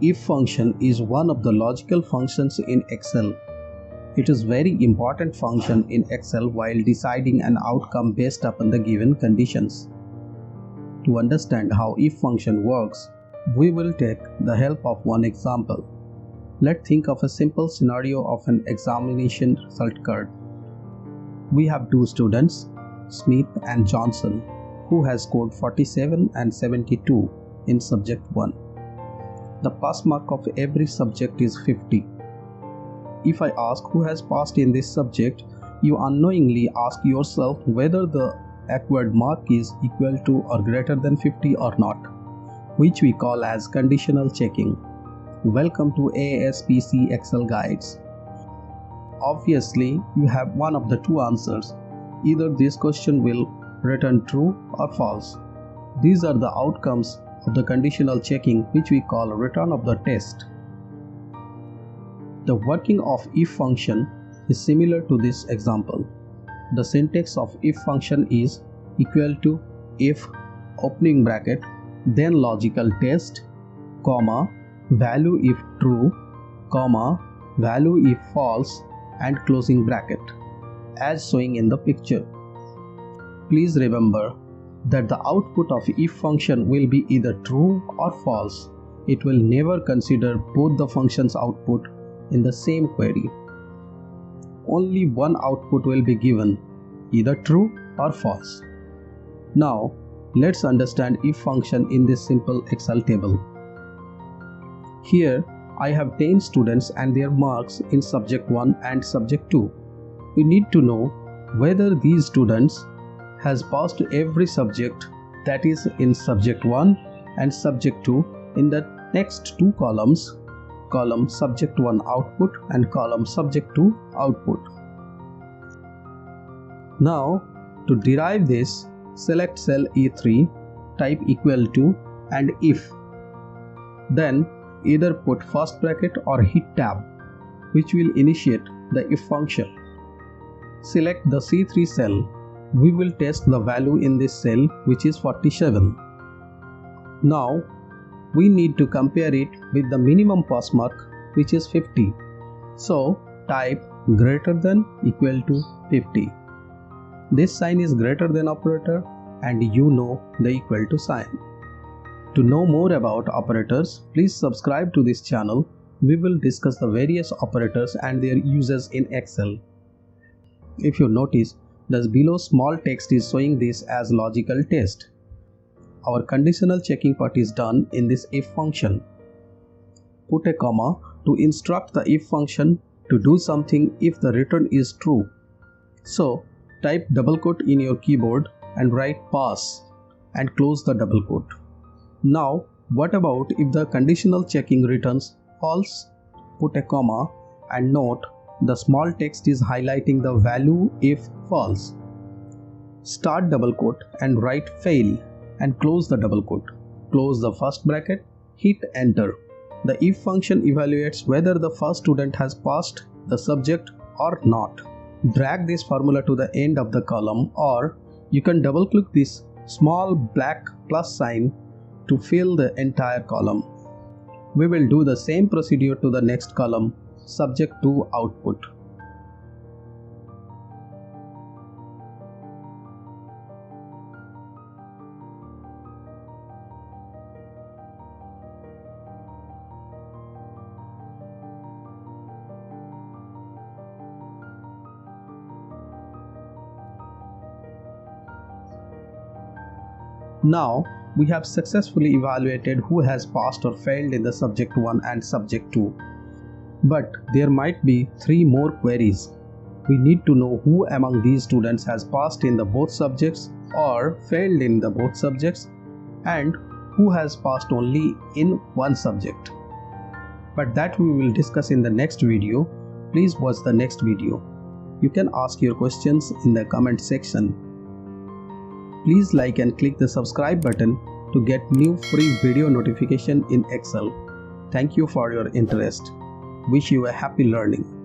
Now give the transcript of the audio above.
If function is one of the logical functions in Excel. It is very important function in Excel while deciding an outcome based upon the given conditions. To understand how if function works, we will take the help of one example. Let's think of a simple scenario of an examination result card. We have two students, Smith and Johnson, who has scored 47 and 72 in subject 1. The pass mark of every subject is 50. If I ask who has passed in this subject, you unknowingly ask yourself whether the acquired mark is equal to or greater than 50 or not, which we call as conditional checking. Welcome to ASPC Excel Guides. Obviously, you have one of the two answers. Either this question will return true or false. These are the outcomes of the conditional checking, which we call return of the test. The working of if function is similar to this example. The syntax of if function is equal to if opening bracket, then logical test, comma, value if true, comma, value if false, and closing bracket, as showing in the picture. Please remember that the output of if function will be either true or false. It will never consider both the function's output in the same query. Only one output will be given, either true or false. Now, let's understand if function in this simple Excel table. Here, I have 10 students and their marks in subject 1 and subject 2. We need to know whether these students has passed every subject, that is in subject 1 and subject 2 in the next two columns, column subject 1 output and column subject 2 output. Now, to derive this, select cell E3, type equal to and if. Then either put first bracket or hit tab, which will initiate the if function. Select the C3 cell. We will test the value in this cell, which is 47. Now, we need to compare it with the minimum pass mark, which is 50. So, type greater than equal to 50. This sign is greater than operator and you know the equal to sign. To know more about operators, please subscribe to this channel. We will discuss the various operators and their uses in Excel. If you notice, the below small text is showing this as logical test. Our conditional checking part is done in this if function. Put a comma to instruct the if function to do something if the return is true. So, type double quote in your keyboard and write pass and close the double quote. Now, what about if the conditional checking returns false? Put a comma and note the small text is highlighting the value if false. Start double quote and write fail and close the double quote. Close the first bracket, hit enter. The if function evaluates whether the first student has passed the subject or not. Drag this formula to the end of the column, or you can double click this small black plus sign to fill the entire column. We will do the same procedure to the next column, subject to output. Now, we have successfully evaluated who has passed or failed in the subject 1 and subject 2. But there might be 3 more queries. We need to know who among these students has passed in the both subjects or failed in the both subjects, and who has passed only in one subject. But that we will discuss in the next video. Please watch the next video. You can ask your questions in the comment section. Please like and click the subscribe button to get new free video notification in Excel. Thank you for your interest. Wish you a happy learning.